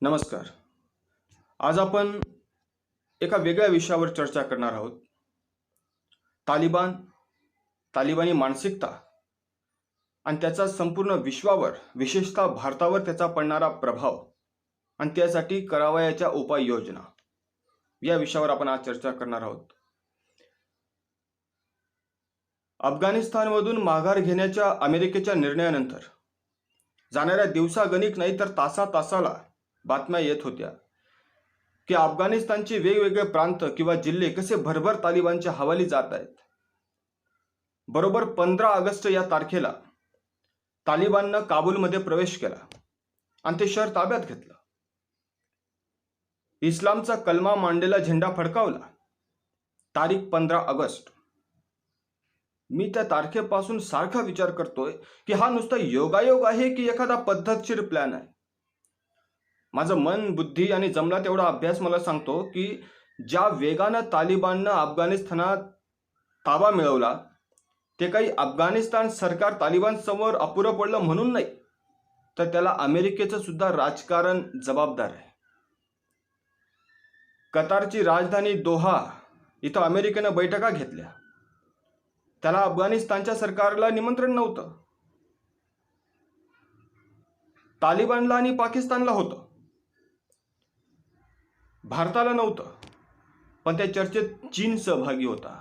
नमस्कार. आज आपण एका वेगळ्या विषयावर चर्चा करणार आहोत. तालिबान, तालिबानी मानसिकता आणि त्याचा संपूर्ण विश्वावर, विशेषतः भारतावर त्याचा पडणारा प्रभाव आणि त्यासाठी करावयाच्या उपाययोजना या विषयावर आपण आज चर्चा करणार आहोत. अफगाणिस्तानमधून माघार घेण्याच्या अमेरिकेच्या निर्णयानंतर जाणाऱ्या दिवसागणिक नाही तर तासाला बातम्या येत होत्या की अफगाणिस्तानचे वेगवेगळे प्रांत किंवा जिल्हे कसे भरभर तालिबानच्या हवाली जात आहेत. बरोबर 15 ऑगस्ट या तारखेला तालिबाननं काबूलमध्ये प्रवेश केला आणि ते शहर ताब्यात घेतलं. इस्लामचा कलमा मांडलेला झेंडा फडकावला. तारीख 15 ऑगस्ट. मी त्या तारखेपासून सारखा विचार करतोय की हा नुसता योगायोग आहे की एखादा पद्धतशीर प्लॅन आहे. माझं मन, बुद्धी आणि जमला तेवढा अभ्यास मला सांगतो की ज्या वेगानं तालिबाननं अफगाणिस्तानात ताबा मिळवला ते काही अफगाणिस्तान सरकार तालिबान समोर अपुरं पडलं म्हणून नाही, तर त्याला अमेरिकेचं सुद्धा राजकारण जबाबदार आहे. कतारची राजधानी दोहा इथं अमेरिकेनं बैठका घेतल्या. त्याला अफगाणिस्तानच्या सरकारला निमंत्रण नव्हतं. तालिबानला आणि पाकिस्तानला होतं, भारताला नव्हतं. पण त्या चर्चेत चीन सहभागी होता.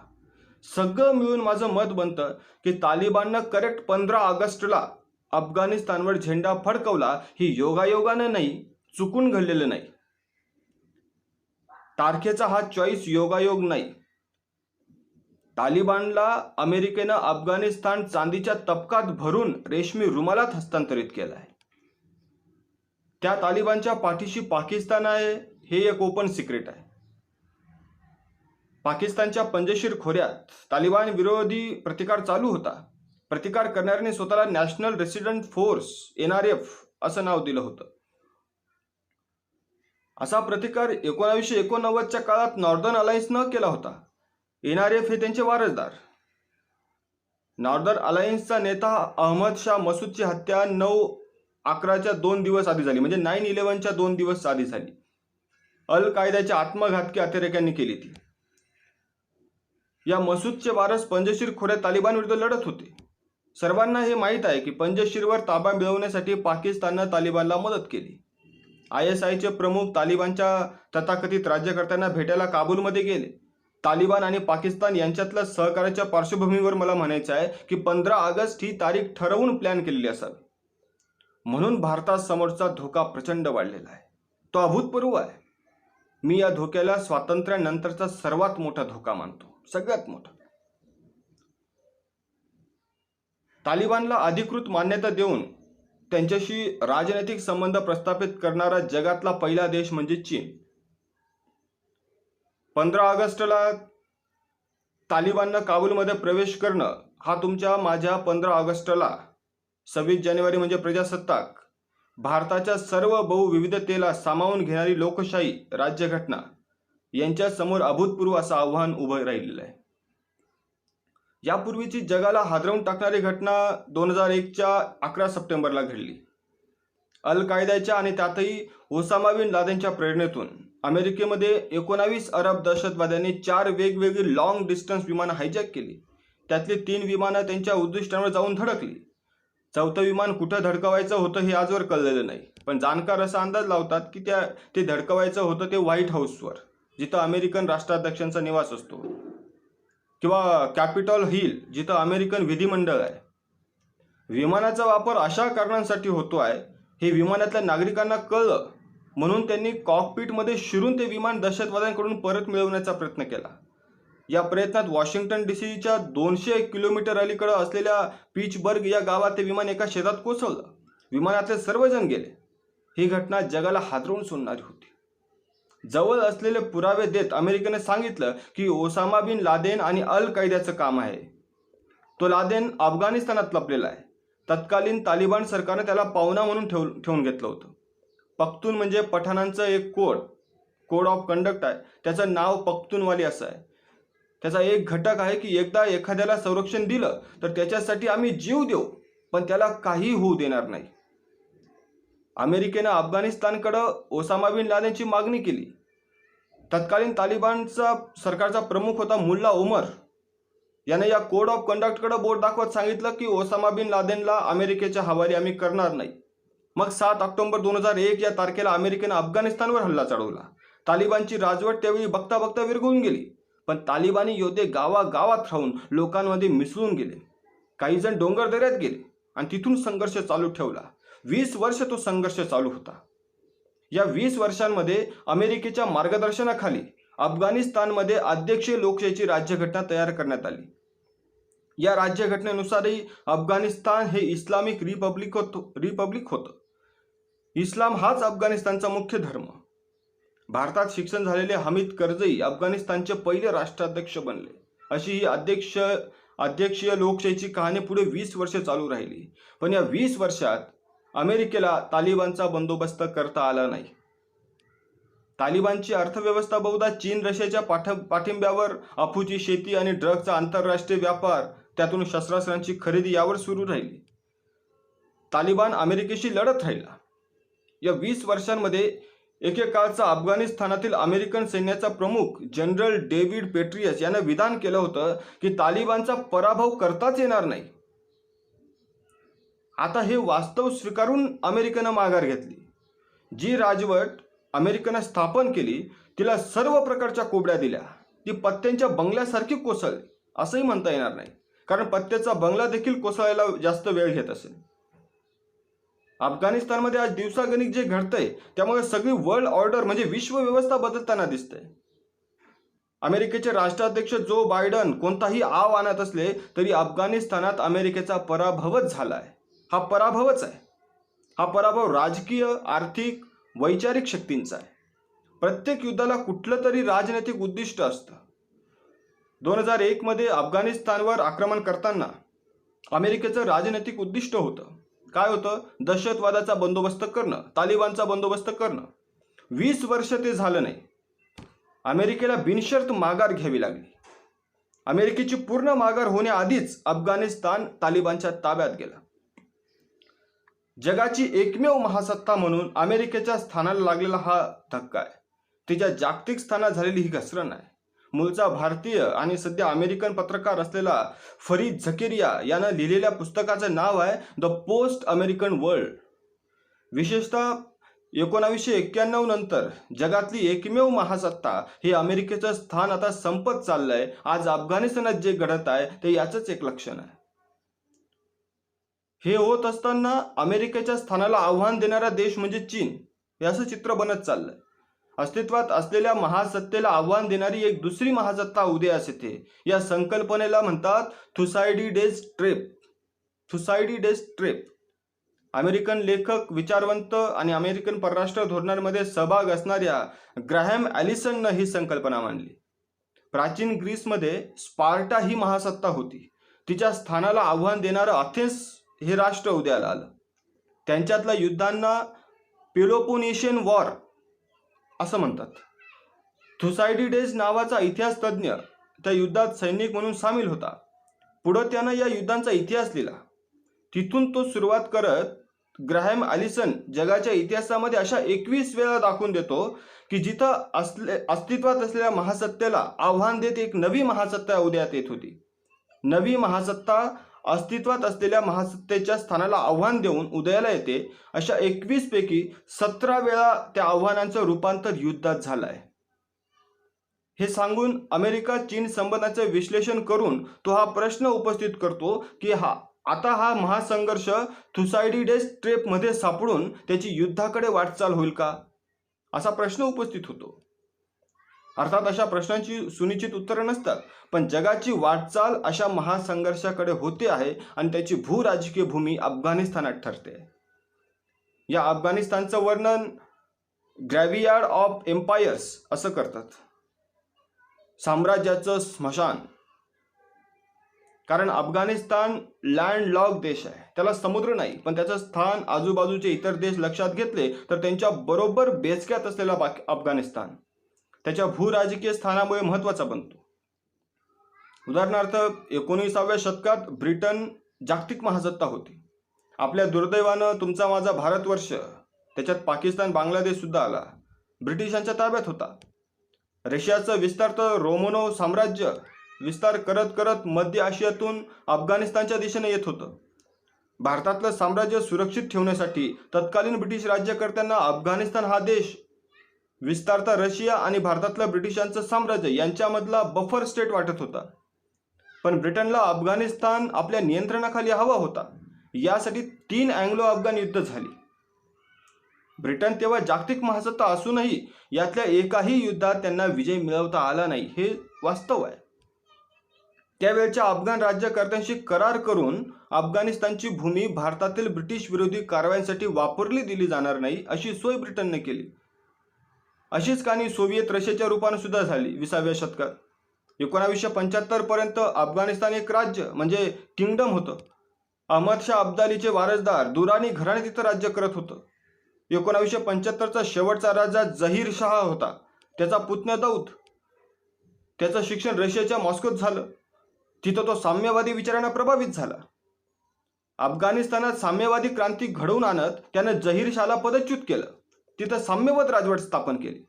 सगळं मिळून माझं मत बनतं की तालिबाननं करेक्ट 15 ऑगस्टला अफगाणिस्तानवर झेंडा फडकवला. ही योगायोगानं नाही, चुकून घडलेलं नाही. तारखेचा हा चॉईस योगायोग नाही. तालिबानला अमेरिकेनं अफगाणिस्तान चांदीच्या तबकात भरून रेशमी रुमालात हस्तांतरित केला आहे. त्या तालिबानच्या पाठीशी पाकिस्तान आहे हे एक ओपन सिक्रेट आहे. पाकिस्तानच्या पंजशीर खोऱ्यात तालिबान विरोधी प्रतिकार चालू होता. प्रतिकार करणाऱ्यांनी स्वतःला नॅशनल रेसिडेंट फोर्स NRF असं नाव दिलं होतं. असा प्रतिकार 1989च्या काळात नॉर्दर्न अलायन्सनं केला होता. NRF हे त्यांचे वारसदार. नॉर्दर्न अलायन्सचा नेता अहमद शाह मसूदची हत्या 9/11च्या 2 दिवस आधी झाली, म्हणजे 9/11च्या 2 दिवस आधी झाली. अल कायद्याच्या आत्मघातकी अतिरेक्यांनी केली ती. या मसूदचे वारस पंजशीर खोऱ्यात तालिबान विरुद्ध लढत होते. सर्वांना हे माहीत आहे की पंजशीरवर ताबा मिळवण्यासाठी पाकिस्ताननं तालिबानला मदत केली. ISIचे प्रमुख तालिबानच्या तथाकथित राज्यकर्त्यांना भेटायला काबूलमध्ये गेले. तालिबान आणि पाकिस्तान यांच्यातल्या सहकार्याच्या पार्श्वभूमीवर मला म्हणायचं आहे की 15 ऑगस्ट ही तारीख ठरवून प्लॅन केलेली असावी. म्हणून भारतासमोरचा धोका प्रचंड वाढलेला आहे. तो अभूतपूर्व आहे. मी या धोक्याला स्वातंत्र्यानंतरचा सर्वात मोठा धोका मानतो, सगळ्यात मोठा. तालिबानला अधिकृत मान्यता देऊन त्यांच्याशी राजनैतिक संबंध प्रस्थापित करणारा जगातला पहिला देश म्हणजे चीन. 15 ऑगस्टला तालिबाननं काबूलमध्ये प्रवेश करणं हा तुमच्या माझ्या 15 ऑगस्टला 26 जानेवारी म्हणजे प्रजासत्ताक, भारताच्या सर्व बहुविविधतेला सामावून घेणारी लोकशाही राज्यघटना यांच्या समोर अभूतपूर्व असं आव्हान उभं राहिलेलं आहे. यापूर्वीची जगाला हादरवून टाकणारी घटना 2001च्या 11 सप्टेंबरला घडली. अल कायद्याच्या आणि त्यातही ओसामा बिन लादेनच्या प्रेरणेतून अमेरिकेमध्ये 19 अरब दहशतवाद्यांनी 4 वेगवेगळी लॉंग डिस्टन्स विमानं हायजॅक केली. त्यातली 3 विमानं त्यांच्या उद्दिष्टांवर जाऊन धडकली. 4थं विमान कुठं धडकवायचं होतं हे आजवर कळलेलं नाही, पण जाणकार असा अंदाज लावतात की ते धडकवायचं होतं ते व्हाईट हाऊसवर, जिथं अमेरिकन राष्ट्राध्यक्षांचा निवास असतो, किंवा कॅपिटॉल हिल, जिथं अमेरिकन विधिमंडळ आहे. विमानाचा वापर अशा कारणांसाठी होतो आहे हे विमानातल्या नागरिकांना कळलं, म्हणून त्यांनी कॉकपिटमध्ये शिरून ते विमान दहशतवाद्यांकडून परत मिळवण्याचा प्रयत्न केला. या प्रयत्नात वॉशिंग्टन DC च्या 200 किलोमीटर अलीकडे असलेल्या पिट्सबर्ग या गावात ते विमान एका शेतात कोसळलं. विमानातले सर्वजण गेले. ही घटना जगाला हादरवून सोडणारी होती. जवळ असलेले पुरावे देत अमेरिकेने सांगितलं की ओसामा बिन लादेन आणि अल कायद्याचं काम आहे. तो लादेन अफगाणिस्तानात लपलेला आहे. तत्कालीन तालिबान सरकारने त्याला पाहुणा म्हणून ठेवून घेतलं होतं. पख्तून म्हणजे पठाणांचं एक कोड ऑफ कंडक्ट आहे. त्याचं नाव पख्तूनवाली असं आहे. त्याचा एक घटक आहे की एकदा एखाद्याला संरक्षण दिलं तर त्याच्यासाठी आम्ही जीव देऊ, पण त्याला काही होऊ देणार नाही. अमेरिकेनं अफगाणिस्तानकडे ओसामा बिन लादेनची मागणी केली. तत्कालीन तालिबानचा सरकारचा प्रमुख होता मुल्ला उमर याने या कोड ऑफ कंडक्टकडे बोट दाखवत सांगितलं की ओसामा बिन लादेनला अमेरिकेच्या हवाली आम्ही करणार नाही. मग 7 ऑक्टोबर 2001 या तारखेला अमेरिकेनं अफगाणिस्तानवर हल्ला चढवला. तालिबानची राजवट त्यावेळी बघता बघता विरघळून गेली. पण तालिबानी योद्धे गावागावात राहून लोकांमध्ये मिसळून गेले. काही जण डोंगर दऱ्यात गेले आणि तिथून संघर्ष चालू ठेवला. 20 वर्ष तो संघर्ष चालू होता. या 20 वर्षांमध्ये अमेरिकेच्या मार्गदर्शनाखाली अफगाणिस्तानमध्ये अध्यक्षीय लोकशाहीची राज्यघटना तयार करण्यात आली. या राज्यघटनेनुसारही अफगाणिस्तान हे इस्लामिक रिपब्लिक होतं. इस्लाम हाच अफगाणिस्तानचा मुख्य धर्म. भारतात शिक्षण झालेले हमीद करझई अफगाणिस्तानचे पहिले राष्ट्राध्यक्ष बनले. अशी ही अध्यक्षीय लोकशाहीची कहाणी पुढे 20 वर्ष चालू राहिली. पण या 20 वर्षात अमेरिकेला तालिबानचा बंदोबस्त करता आला नाही. तालिबानची अर्थव्यवस्था बहुधा चीन रशियाच्या पाठिंब्यावर अफूची शेती आणि ड्रग्जचा आंतरराष्ट्रीय व्यापार, त्यातून शस्त्रास्त्रांची खरेदी यावर सुरू राहिली. तालिबान अमेरिकेशी लढत राहिला. या 20 वर्षांमध्ये एकेकाळचा अफगाणिस्तानातील अमेरिकन सैन्याचा प्रमुख जनरल डेव्हिड पेट्रियस यानं विधान केलं होतं की तालिबानचा पराभव करताच येणार नाही. आता हे वास्तव स्वीकारून अमेरिकेनं माघार घेतली. जी राजवट अमेरिकेनं स्थापन केली तिला सर्व प्रकारच्या कोबड्या दिल्या. ती पत्त्यांच्या बंगल्यासारखी कोसळली असंही म्हणता येणार नाही, कारण पत्त्याचा बंगला देखील कोसळायला जास्त वेळ घेत असेल. अफगाणिस्तानमध्ये आज दिवसागणिक जे घडतंय त्यामुळे सगळी वर्ल्ड ऑर्डर म्हणजे विश्वव्यवस्था बदलताना दिसते. अमेरिकेचे राष्ट्राध्यक्ष जो बायडन कोणताही आव आणत असले तरी अफगाणिस्तानात अमेरिकेचा पराभवच झालाय. हा पराभवच आहे. हा पराभव राजकीय, आर्थिक, वैचारिक शक्तींचा आहे. प्रत्येक युद्धाला कुठलं तरी राजनैतिक उद्दिष्ट असतं. 2001 मध्ये अफगाणिस्तानवर आक्रमण करताना अमेरिकेचं राजनैतिक उद्दिष्ट होतं. काय होतं? दहशतवादाचा बंदोबस्त करणं, तालिबानचा बंदोबस्त करणं. 20 वर्ष ते झालं नाही. अमेरिकेला बिनशर्त माघार घ्यावी लागली. अमेरिकेची पूर्ण माघार होण्याआधीच अफगाणिस्तान तालिबानच्या ताब्यात गेला. जगाची एकमेव महासत्ता म्हणून अमेरिकेच्या स्थानाला लागलेला हा धक्का आहे. तिच्या जागतिक स्थानात झालेली ही घसरण आहे. मूळचा भारतीय आणि सध्या अमेरिकन पत्रकार असलेला फरीद झकेरिया यानं लिहिलेल्या पुस्तकाचं नाव आहे द पोस्ट अमेरिकन वर्ल्ड. विशेषतः 1991 नंतर जगातली एकमेव महासत्ता हे अमेरिकेचं स्थान आता संपत चाललंय. आज अफगाणिस्तानात जे घडत आहे ते याचंच एक लक्षण आहे. हे होत असताना अमेरिकेच्या स्थानाला आव्हान देणारा देश म्हणजे चीन, हे असं चित्र बनत चाललंय. अस्तित्वात असलेल्या महासत्तेला आव्हान देणारी एक दुसरी महासत्ता उदयास येते. या संकल्पनेला म्हणतात थुसायडिडेस ट्रेप. अमेरिकन लेखक, विचारवंत आणि अमेरिकन परराष्ट्र धोरणांमध्ये सहभाग असणाऱ्या ग्रॅहम ॲलिसननं ही संकल्पना मांडली. प्राचीन ग्रीसमध्ये स्पार्टा ही महासत्ता होती. तिच्या स्थानाला आव्हान देणारं अथेन्स हे राष्ट्र उदयाला आलं. त्यांच्यातल्या युद्धांना पेलोपोनेशियन वॉर असं म्हणतात. थुसायडिडेस नावाचा इतिहास तज्ज्ञ त्या युद्धात सैनिक म्हणून सामील होता. पुढं त्यानं या युद्धांचा इतिहास लिहिला. तिथून तो सुरुवात करत ग्रॅहम ॲलिसन जगाच्या इतिहासामध्ये अशा 21 वेळा दाखवून देतो की जिथं अस्तित्वात असलेल्या महासत्तेला आव्हान देत एक नवी महासत्ता उदयात येत होती. नवी महासत्ता अस्तित्वात असलेल्या महासत्तेच्या स्थानाला आव्हान देऊन उदयाला येते. अशा 21 पैकी 17 वेळा त्या आव्हानांचं रूपांतर युद्धात झालंय. हे सांगून अमेरिका चीन संबंधाचे विश्लेषण करून तो हा प्रश्न उपस्थित करतो की आता हा महासंघर्ष थुसायडिडेस ट्रेपमध्ये सापडून त्याची युद्धाकडे वाटचाल होईल का, असा प्रश्न उपस्थित होतो. अर्थात अशा प्रश्नांची सुनिश्चित उत्तरं नसतात, पण जगाची वाटचाल अशा महासंघर्षाकडे होते आहे आणि त्याची भूराजकीय भूमी अफगाणिस्तानात ठरते. या अफगाणिस्तानचं वर्णन ग्रॅव्हियार्ड ऑफ एम्पायर्स असं करतात. साम्राज्याचं स्मशान. कारण अफगाणिस्तान लँडलॉक देश आहे. त्याला समुद्र नाही, पण त्याचं स्थान आजूबाजूचे इतर देश लक्षात घेतले तर त्यांच्या बरोबर बेचक्यात असलेला अफगाणिस्तान त्याच्या भूराजकीय स्थानामुळे महत्त्वाचा बनतो. उदाहरणार्थ 19व्या शतकात ब्रिटन जागतिक महासत्ता होती. आपल्या दुर्दैवानं तुमचा माझा भारतवर्ष त्याच्यात पाकिस्तान, बांगलादेश सुद्धा आला, ब्रिटिशांच्या ताब्यात होता. रशियाचं विस्तारत रोमनो साम्राज्य विस्तार करत करत मध्य आशियातून अफगाणिस्तानच्या दिशेने येत होतं. भारतातलं साम्राज्य सुरक्षित ठेवण्यासाठी तत्कालीन ब्रिटिश राज्यकर्त्यांना अफगाणिस्तान हा देश विस्तारता रशिया आणि भारतातलं ब्रिटिशांचं साम्राज्य यांच्यामधला बफर स्टेट वाटत होता. पण ब्रिटनला अफगाणिस्तान आपल्या नियंत्रणाखाली हवा होता. यासाठी 3 अँग्लो अफगाण युद्ध झाली. ब्रिटन तेव्हा जागतिक महासत्ता असूनही यातल्या एकाही युद्धात त्यांना विजय मिळवता आला नाही, हे वास्तव आहे. त्यावेळच्या अफगाण राज्यकर्त्यांशी करार करून अफगाणिस्तानची भूमी भारतातील ब्रिटिश विरोधी कारवायांसाठी वापरली दिली जाणार नाही अशी सोय ब्रिटनने केली. अशीच कहाणी सोव्हिएत रशियाच्या रूपाने सुद्धा झाली 20व्या शतकात. 1975 पर्यंत अफगाणिस्तान एक राज्य म्हणजे किंगडम होतं. अहमद शाह अब्दालीचे वारसदार दुरानी घराणे तिथं राज्य करत होतं. 1975चा शेवटचा राजा जहीर शाह होता. त्याचा पुतण्या दाऊद. त्याचं शिक्षण रशियाच्या मॉस्कोत झालं. तिथं तो साम्यवादी विचारांना प्रभावित झाला. अफगाणिस्तानात साम्यवादी क्रांती घडवून आणत त्यानं जहीर शाहला पदच्युत केलं. तिथं साम्यवाद राजवट स्थापन केली.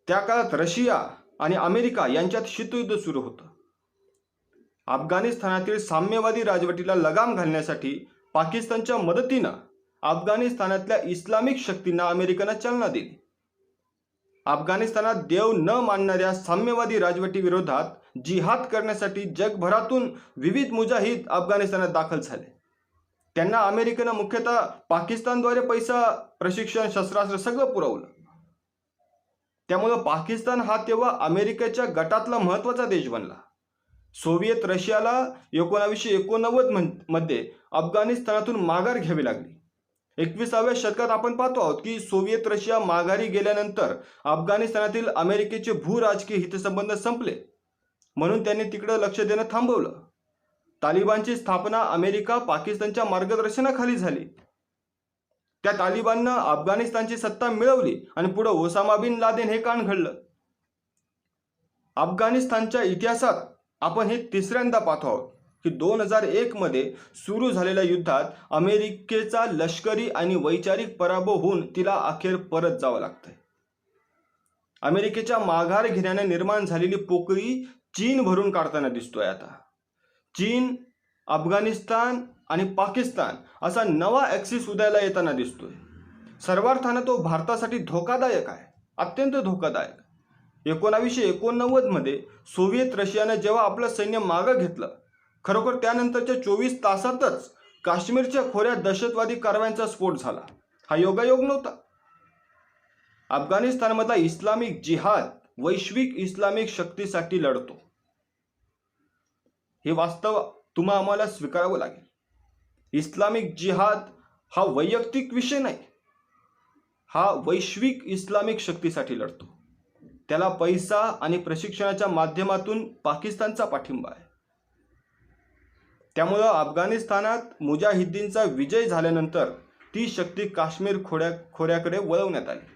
त्या काळात रशिया आणि अमेरिका यांच्यात शीतयुद्ध सुरू होतं. अफगाणिस्तानातील साम्यवादी राजवटीला लगाम घालण्यासाठी पाकिस्तानच्या मदतीनं अफगाणिस्तानातल्या इस्लामिक शक्तींना अमेरिकेनं चालना दिली. अफगाणिस्तानात देव न मानणाऱ्या साम्यवादी राजवटीविरोधात जिहाद करण्यासाठी जगभरातून विविध मुजाहिद अफगाणिस्तानात दाखल झाले. त्यांना अमेरिकेनं मुख्यतः पाकिस्तानद्वारे पैसा, प्रशिक्षण, शस्त्रास्त्र सगळं पुरवलं. त्यामुळं पाकिस्तान हा तेव्हा अमेरिकेच्या गटातला महत्त्वाचा देश बनला. सोव्हिएत रशियाला 1989 मध्ये अफगाणिस्तानातून माघार घ्यावी लागली. 21व्या शतकात आपण पाहतो आहोत की सोव्हिएत रशिया माघारी गेल्यानंतर अफगाणिस्तानातील अमेरिकेचे भूराजकीय हितसंबंध संपले. म्हणून त्यांनी तिकडे लक्ष देणं थांबवलं. तालिबानची स्थापना अमेरिका पाकिस्तानच्या मार्गदर्शनाखाली झाली. त्या तालिबाननं अफगाणिस्तानची सत्ता मिळवली आणि पुढे ओसामा बिन लादेन हे कांड घडलं. अफगाणिस्तानच्या इतिहासात आपण हे तिसऱ्यांदा पाहतो आहोत की 2001 मध्ये सुरू झालेल्या युद्धात अमेरिकेचा लष्करी आणि वैचारिक पराभव होऊन तिला अखेर परत जावं लागतंय. अमेरिकेच्या माघार घेण्याने निर्माण झालेली पोकळी चीन भरून काढताना दिसतोय. आता चीन, अफगाणिस्तान आणि पाकिस्तान असा नवा ॲक्सिस उदयाला येताना दिसतोय. सर्वार्थानं तो भारतासाठी धोकादायक आहे, अत्यंत धोकादायक. 1989 मध्ये सोव्हिएत रशियानं जेव्हा आपलं सैन्य मागं घेतलं, खरोखर त्यानंतरच्या 24 तासातच काश्मीरच्या खोऱ्यात दहशतवादी कारवायांचा स्फोट झाला. हा योगायोग नव्हता. अफगाणिस्तानमधला इस्लामिक जिहाद वैश्विक इस्लामिक शक्तीसाठी लढतो. हे वास्तव तुम्हा आम्हाला स्वीकारावं लागेल. इस्लामिक जिहाद हा वैयक्तिक विषय नाही, हा वैश्विक इस्लामिक शक्तीसाठी लढतो. त्याला पैसा आणि प्रशिक्षणाच्या माध्यमातून पाकिस्तानचा पाठिंबा आहे. त्यामुळं अफगाणिस्तानात मुजाहिद्दीनचा विजय झाल्यानंतर ती शक्ती काश्मीर खोऱ्याकडे वळवण्यात आली.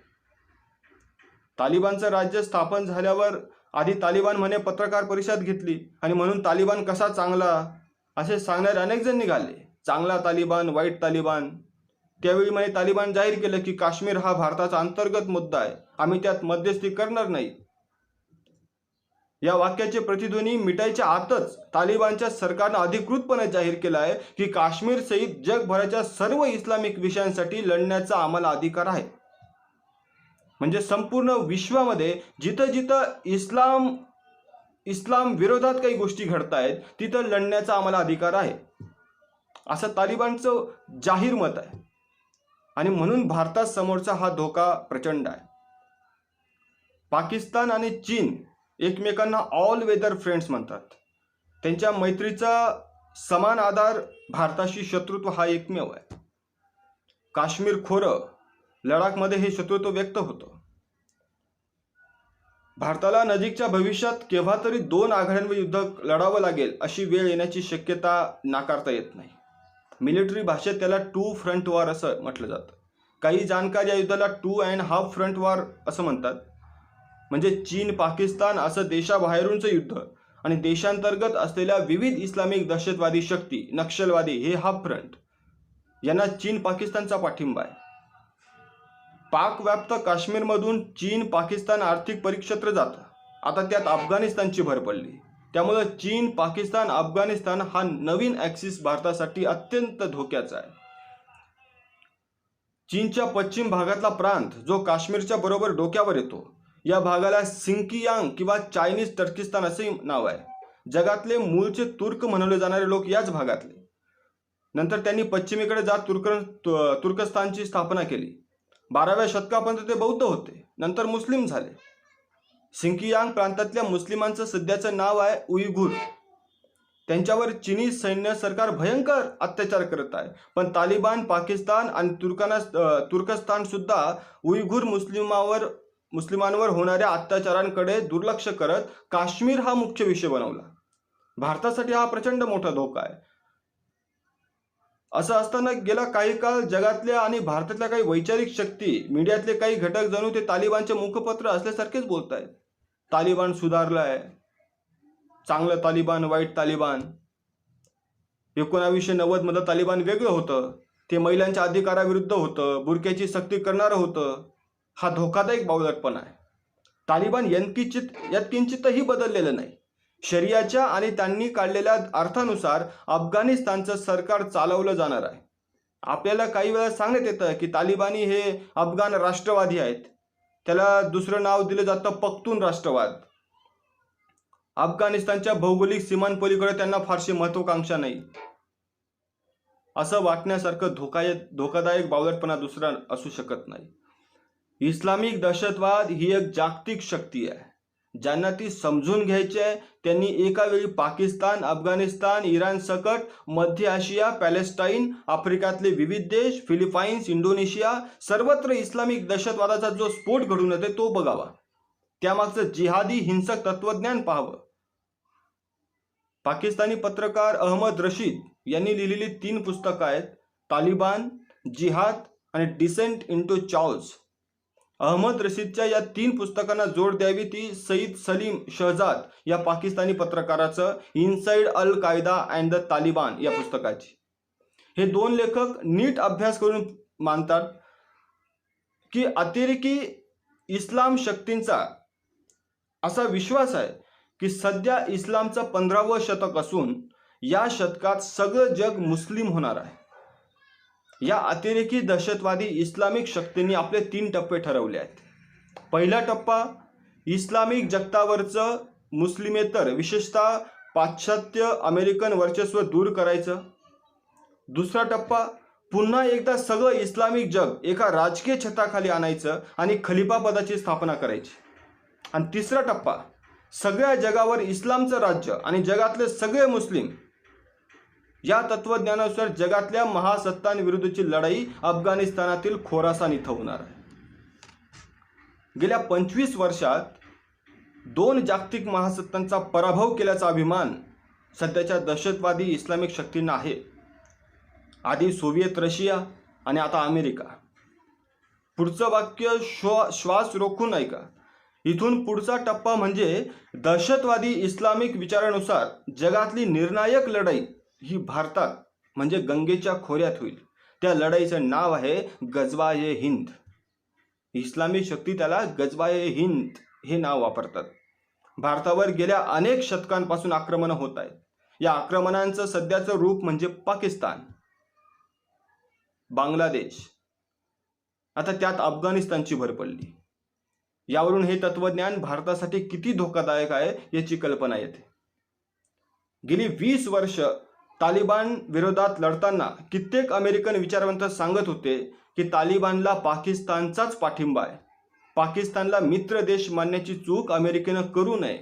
तालिबानचं राज्य स्थापन झाल्यावर आधी तालिबान म्हणे पत्रकार परिषद घेतली आणि म्हणून तालिबान कसा चांगला असे सांगणारे अनेक जण निघाले. चांगला तालिबान, वाईट तालिबान. त्यावेळी म्हणे तालिबान जाहीर केलं की काश्मीर हा भारताचा अंतर्गत मुद्दा आहे, आम्ही त्यात मध्यस्थी करणार नाही. या वाक्याचे प्रतिध्वनी मिटायच्या आतच तालिबानच्या सरकारनं अधिकृतपणे जाहीर केलं आहे की काश्मीर सहित जगभराच्या सर्व इस्लामिक विषयांसाठी लढण्याचा आम्हाला अधिकार आहे. म्हणजे संपूर्ण विश्वामध्ये जिथं जिथं इस्लाम विरोधात काही गोष्टी घडतायत तिथं लढण्याचा आम्हाला अधिकार आहे, असं तालिबानचं जाहीर मत आहे. आणि म्हणून भारतासमोरचा हा धोका प्रचंड आहे. पाकिस्तान आणि चीन एकमेकांना ऑल वेदर फ्रेंड्स म्हणतात. त्यांच्या मैत्रीचा समान आधार भारताशी शत्रुत्व हा एकमेव आहे. काश्मीर खोरं, लडाखमध्ये हे शत्रुत्व व्यक्त होतं. भारताला नजीकच्या भविष्यात केव्हा तरी 2 आघाड्यांवर युद्ध लढावं लागेल अशी वेळ येण्याची शक्यता नाकारता येत नाही. मिलिटरी भाषेत त्याला 2 फ्रंट वॉर असं म्हटलं जातं. काही जाणकार या युद्धाला 2.5 फ्रंट वॉर असं म्हणतात. म्हणजे चीन पाकिस्तान असं देशाबाहेरूनचं युद्ध आणि देशांतर्गत असलेल्या विविध इस्लामिक दहशतवादी शक्ती, नक्षलवादी हे हा फ्रंट. यांना चीन पाकिस्तानचा पाठिंबा आहे. पाकव्याप्त काश्मीरमधून चीन पाकिस्तान आर्थिक परिक्षेत्र जातं. आता त्यात अफगाणिस्तानची भर पडली. त्यामुळं चीन पाकिस्तान अफगाणिस्तान हा नवीन ॲक्सिस भारतासाठी अत्यंत धोक्याचा आहे. चीनच्या पश्चिम भागातला प्रांत जो काश्मीरच्या बरोबर डोक्यावर येतो, या भागाला सिंकियांग किंवा चायनीज टर्किस्तान असे नाव आहे. जगातले मूळचे तुर्क म्हणवले जाणारे लोक याच भागातले. नंतर त्यांनी पश्चिमेकडे जात तुर्कस्तानची स्थापना केली. 12व्या शतकापर्यंत ते बौद्ध होते, नंतर मुस्लिम झाले. सिंकियांग प्रांतातल्या मुस्लिमांचं सध्याचं नाव आहे उईघुर. त्यांच्यावर चीनी सैन्य सरकार भयंकर अत्याचार करत आहे. पण तालिबान, पाकिस्तान आणि तुर्कस्तान सुद्धा उईघुर मुस्लिमांवर होणाऱ्या अत्याचारांकडे दुर्लक्ष करत काश्मीर हा मुख्य विषय बनवला. भारतासाठी हा प्रचंड मोठा धोका आहे. असं असताना गेला काही काळ जगातल्या आणि भारतातल्या काही वैचारिक शक्ती, मीडियातले काही घटक जणू ते तालिबानचे मुखपत्र असल्यासारखेच बोलत आहेत. तालिबान सुधारलाय, चांगलं तालिबान, वाईट तालिबान. 1990 मधलं तालिबान वेगळं होतं. ते महिलांच्या अधिकाराविरुद्ध होतं, बुरक्याची सक्ती करणारं होतं. हा धोकादायक बावळटपणा आहे. तालिबान यत्किंचितही बदललेलं नाही. शरियाच्या आणि त्यांनी काढलेल्या अर्थानुसार अफगाणिस्तानचं सरकार चालवलं जाणार आहे. आपल्याला काही वेळा सांगण्यात येतं की तालिबानी हे अफगाण राष्ट्रवादी आहेत. त्याला दुसरं नाव दिलं जातं पख्तून राष्ट्रवाद. अफगाणिस्तानच्या भौगोलिक सीमांपलीकडे त्यांना फारशी महत्वाकांक्षा नाही. असं वाटण्यासारखं धोकादायक बावळटपणा दुसरा असू शकत नाही. इस्लामिक दहशतवाद ही एक जागतिक शक्ती आहे. ज्यांना ती समजून घ्यायची आहे त्यांनी एका वेळी पाकिस्तान, अफगाणिस्तान, इराण सकट, मध्य आशिया, पॅलेस्टाईन, आफ्रिकातले विविध देश, फिलिपाईन्स, इंडोनेशिया सर्वत्र इस्लामिक दहशतवादाचा जो स्फोट घडून येतो तो बघावा. त्यामागचं जिहादी हिंसक तत्वज्ञान पाहावं. पाकिस्तानी पत्रकार अहमद रशीद यांनी लिहिलेली 3 पुस्तकं आहेत, तालिबान, जिहाद आणि डिसेंट इंटू चाओस. अहमद रशीदच्या या 3 पुस्तकांना जोड द्यावी ती सईद सलीम शहजाद या पाकिस्तानी पत्रकाराचं इनसाइड अल कायदा अँड द तालिबान या पुस्तकाची. हे 2 लेखक नीट अभ्यास करून मानतात की अतिरेकी इस्लाम शक्तींचा असा विश्वास आहे की सध्या इस्लामचं 15वं शतक असून या शतकात सगळं जग मुस्लिम होणार आहे. या अतिरेकी दहशतवादी इस्लामिक शक्तींनी आपले 3 टप्पे ठरवले आहेत. पहिला टप्पा इस्लामिक जगतावरचं मुस्लिमेतर विशेषतः पाश्चात्य अमेरिकन वर्चस्व दूर करायचं. दुसरा टप्पा पुन्हा एकदा सगळं इस्लामिक जग एका राजकीय छताखाली आणायचं आणि खलिफा पदाची स्थापना करायची. आणि तिसरा टप्पा सगळ्या जगावर इस्लामचं राज्य आणि जगातले सगळे मुस्लिम. या तत्वज्ञानानुसार जगातल्या महासत्तांविरुद्धची लढाई अफगाणिस्तानातील खोरासान इथं होणार आहे. गेल्या 25 वर्षात 2 जागतिक महासत्तांचा पराभव केल्याचा अभिमान सध्याच्या दहशतवादी इस्लामिक शक्तींना आहे. आधी सोव्हिएत रशिया आणि आता अमेरिका. पुढचं वाक्य श्वास रोखून ऐका. इथून पुढचा टप्पा म्हणजे दहशतवादी इस्लामिक विचारानुसार जगातली निर्णायक लढाई ही भारतात म्हणजे गंगेच्या खोऱ्यात होईल. त्या लढाईचं नाव आहे गजवाये हिंद. इस्लामिक शक्ती त्याला गजवाये हिंद हे नाव वापरतात. भारतावर गेल्या अनेक शतकांपासून आक्रमणं होत आहेत. या आक्रमणांचं सध्याचं रूप म्हणजे पाकिस्तान, बांगलादेश, आता त्यात अफगाणिस्तानची भर पडली. यावरून हे तत्वज्ञान भारतासाठी किती धोकादायक आहे याची कल्पना येते. गेली 20 वर्ष तालिबान विरोधात लढताना कित्येक अमेरिकन विचारवंत सांगत होते की तालिबानला पाकिस्तानचाच पाठिंबा आहे. पाकिस्तानला मित्र देश मानण्याची चूक अमेरिकेनं करू नये.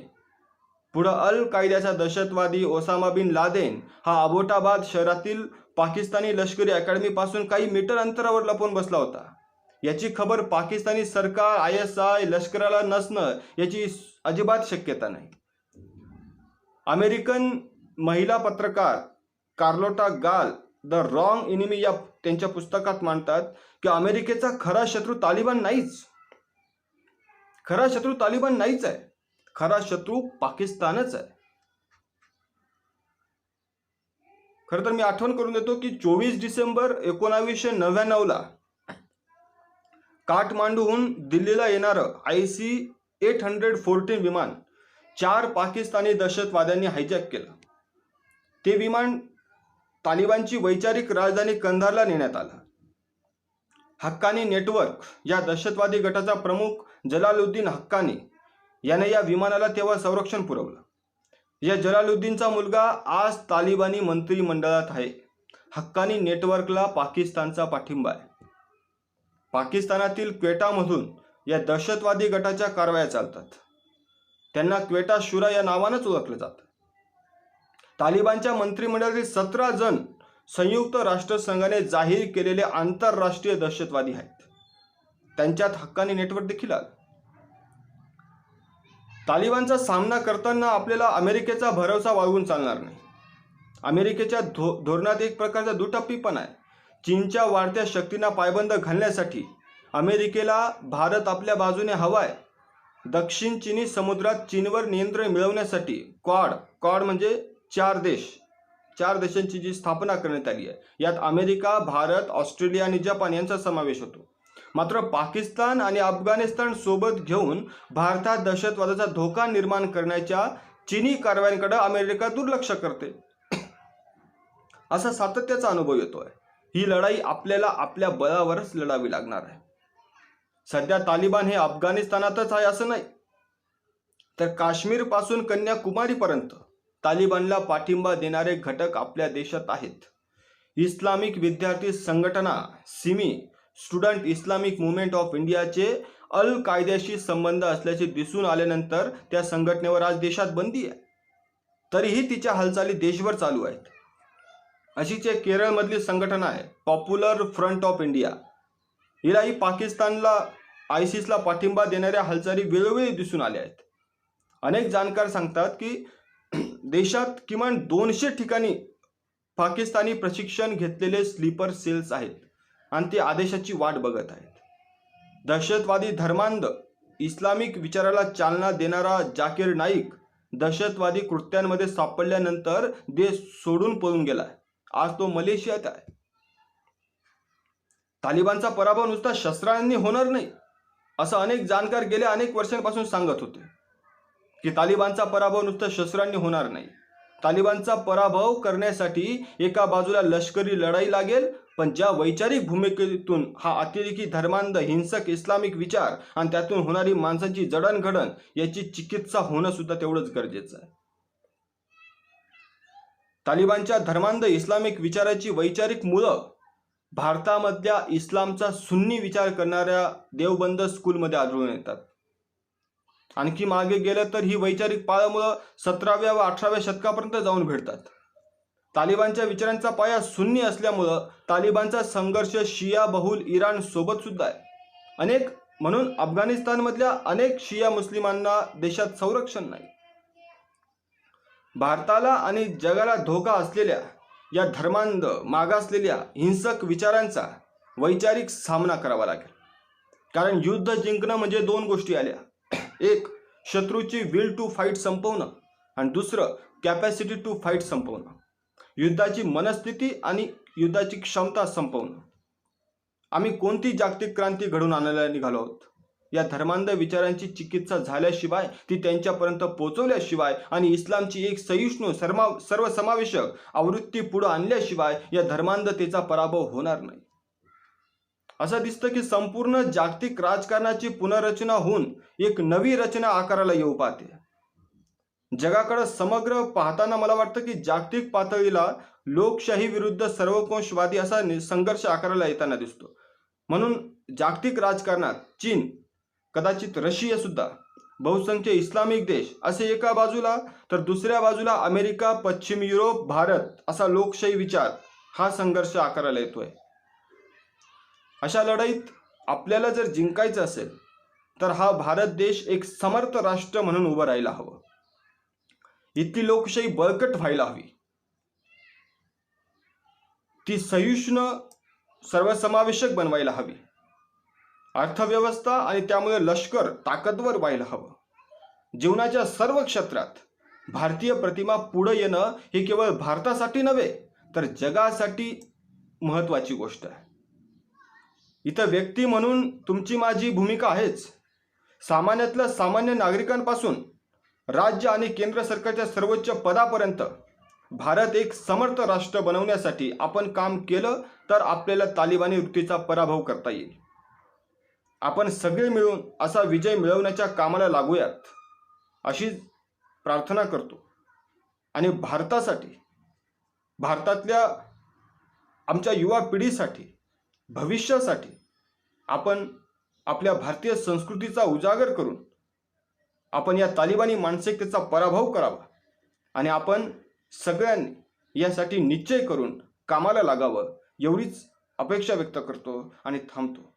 पुढं अल कायद्याचा दहशतवादी ओसामा बिन लादेन हा अबोटाबाद शहरातील पाकिस्तानी लष्करी अकॅडमीपासून काही मीटर अंतरावर लपून बसला होता. याची खबर पाकिस्तानी सरकार, ISI, लष्कराला नसणं याची अजिबात शक्यता नाही. अमेरिकन महिला पत्रकार कार्लोटा गाल द रॉंग एनिमी या त्यांच्या पुस्तकात मांडतात की अमेरिकेचा खरा शत्रू तालिबान नाहीच. खरा शत्रू तालिबान नाहीच आहे. खरा शत्रू पाकिस्तानच आहे. खरं तर मी आठवण करून देतो की 24 डिसेंबर 1999ला काठमांडूहून दिल्लीला येणारं IC-814 विमान 4 पाकिस्तानी दहशतवाद्यांनी हायजॅक केलं. ते विमान तालिबानची वैचारिक राजधानी कंधारला नेण्यात आलं. हक्कानी नेटवर्क या दहशतवादी गटाचा प्रमुख जलालुद्दीन हक्कानी याने या विमानाला तेव्हा संरक्षण पुरवलं. या जलालुद्दीनचा मुलगा आज तालिबानी मंत्रिमंडळात आहे. हक्कानी नेटवर्कला पाकिस्तानचा पाठिंबा आहे. पाकिस्तानातील क्वेटामधून या दहशतवादी गटाच्या कारवाया चालतात. त्यांना क्वेटा शुरा या नावानंच ओळखलं जातं. तालिबानच्या मंत्रिमंडळातील 17 जण संयुक्त राष्ट्रसंघाने जाहीर केलेले आंतरराष्ट्रीय दहशतवादी आहेत. त्यांच्यात हक्कानी नेटवर्क देखील आलं. तालिबानचा सामना करताना आपल्याला अमेरिकेचा भरवसा वाढवून चालणार नाही. अमेरिकेच्या धोरणात एक प्रकारचा दुटप्पीपणा आहे. चीनच्या वाढत्या शक्तींना पायबंद घालण्यासाठी अमेरिकेला भारत आपल्या बाजूने हवाय. दक्षिण चिनी समुद्रात चीनवर नियंत्रण मिळवण्यासाठी क्वाड म्हणजे 4 देशांची जी स्थापना करण्यात आली आहे. यात अमेरिका, भारत, ऑस्ट्रेलिया आणि जपान यांचा समावेश होतो. मात्र पाकिस्तान आणि अफगाणिस्तान सोबत घेऊन भारतात दहशतवादाचा धोका निर्माण करण्याच्या चीनी कारवायांकडे अमेरिका दुर्लक्ष करते. असा सातत्याचा अनुभव येतोय. ही लढाई आपल्याला आपल्या बळावरच लढावी लागणार आहे. सध्या तालिबान हे अफगाणिस्तानातच आहे असं नाही, तर काश्मीर पासून कन्याकुमारीपर्यंत तालिबानला पाठिंबा देणारे घटक आपल्या देशात आहेत. इस्लामिक विद्यार्थी संघटना Simi, student Islamic movement of इंडियाचे अल कायद्याशी संबंध असल्याचे दिसून आल्यानंतर त्या संघटनेवर आज देशात बंदी आहे. तरीही तिच्या हालचाली देशभर चालू आहेत. अशीच एक केरळमधली संघटना आहे पॉप्युलर फ्रंट ऑफ इंडिया. हिलाही पाकिस्तानला आयसिसला पाठिंबा देणाऱ्या हालचाली वेळोवेळी दिसून आल्या आहेत. अनेक जाणकार सांगतात की देशात किमान 200 ठिकाणी पाकिस्तानी प्रशिक्षण घेतलेले स्लीपर सेल्स आहेत आणि ते आदेशाची वाट बघत आहेत. दहशतवादी धर्मांध इस्लामिक विचाराला चालना देणारा जाकीर नाईक दहशतवादी कृत्यांमध्ये सापडल्यानंतर देश सोडून पळून गेलाय. आज तो मलेशियात आहे. तालिबानचा पराभव नुसता शस्त्रांनी होणार नाही असं अनेक जाणकार गेल्या अनेक वर्षांपासून सांगत होते की तालिबानचा पराभव नुसता शस्त्रांनी होणार नाही. तालिबानचा पराभव करण्यासाठी एका बाजूला लष्करी लढाई लागेल, पण ज्या वैचारिक भूमिकेतून हा अतिरेकी धर्मांध हिंसक इस्लामिक विचार आणि त्यातून होणारी माणसांची जडणघडण याची चिकित्सा होणं सुद्धा तेवढंच गरजेचं आहे. तालिबानच्या धर्मांध इस्लामिक विचाराची वैचारिक मुळं भारतामधल्या इस्लामचा सुन्नी विचार करणाऱ्या देवबंद स्कूलमध्ये आढळून येतात. आणखी मागे गेलं तर ही वैचारिक पाळंमुळं 17व्या व 18व्या शतकापर्यंत जाऊन भेटतात. तालिबानच्या विचारांचा पाया सुन्नी असल्यामुळं तालिबानचा संघर्ष शिया बहुल इराण सोबत सुद्धा आहे. म्हणून अफगाणिस्तानमधल्या अनेक शिया मुस्लिमांना देशात संरक्षण नाही. भारताला आणि जगाला धोका असलेल्या या धर्मांध मागासलेल्या हिंसक विचारांचा वैचारिक सामना करावा लागेल. कारण युद्ध जिंकणं म्हणजे 2 गोष्टी आल्या. एक, शत्रूची विल टू फाईट संपवणं आणि दुसरं कॅपॅसिटी टू फाईट संपवणं. युद्धाची मनस्थिती आणि युद्धाची क्षमता संपवणं. आम्ही कोणती जागतिक क्रांती घडवून आणायला निघालो आहोत? या धर्मांध विचारांची चिकित्सा झाल्याशिवाय, ती त्यांच्यापर्यंत पोहोचवल्याशिवाय आणि इस्लामची एक सहिष्णू सर्वसमावेशक आवृत्ती पुढे आणल्याशिवाय या धर्मांधतेचा पराभव होणार नाही. असं दिसतं की संपूर्ण जागतिक राजकारणाची पुनर्रचना होऊन एक नवी रचना आकाराला येऊ पाहते. जगाकडे समग्र पाहताना मला वाटतं की जागतिक पातळीला लोकशाही विरुद्ध सर्वंकषवादी असा संघर्ष आकाराला येताना दिसतो. म्हणून जागतिक राजकारणात चीन, कदाचित रशिया सुद्धा, बहुसंख्य इस्लामिक देश असे एका बाजूला, तर दुसऱ्या बाजूला अमेरिका, पश्चिम युरोप, भारत असा लोकशाही विचार हा संघर्ष आकाराला येतोय. अशा लढाईत आपल्याला जर जिंकायचं असेल तर हा भारत देश एक समर्थ राष्ट्र म्हणून उभं राहायला हवं. इथली लोकशाही बळकट व्हायला हवी. ती सहिष्णू सर्वसमावेशक बनवायला हवी. अर्थव्यवस्था आणि त्यामुळे लष्कर ताकदवर व्हायला हवं. जीवनाच्या सर्व क्षेत्रात भारतीय प्रतिमा पुढे येणं हे केवळ भारतासाठी नव्हे तर जगासाठी महत्त्वाची गोष्ट आहे. इथं व्यक्ती म्हणून तुमची माझी भूमिका आहेच. सामान्यातल्या सामान्य नागरिकांपासून राज्य आणि केंद्र सरकारच्या सर्वोच्च पदापर्यंत भारत एक समर्थ राष्ट्र बनवण्यासाठी आपण काम केलं तर आपल्याला तालिबानी वृत्तीचा पराभव करता येईल. आपण सगळे मिळून असा विजय मिळवण्याच्या कामाला लागूयात अशी प्रार्थना करतो. आणि भारतासाठी, भारतातल्या आमच्या युवा पिढीसाठी, भविष्यासाठी आपण आपल्या भारतीय संस्कृतीचा उजागर करून आपण या तालिबानी मानसिकतेचा पराभव करावा आणि आपण सगळ्यांनी यासाठी निश्चय करून कामाला लागावं एवढीच अपेक्षा व्यक्त करतो आणि थांबतो.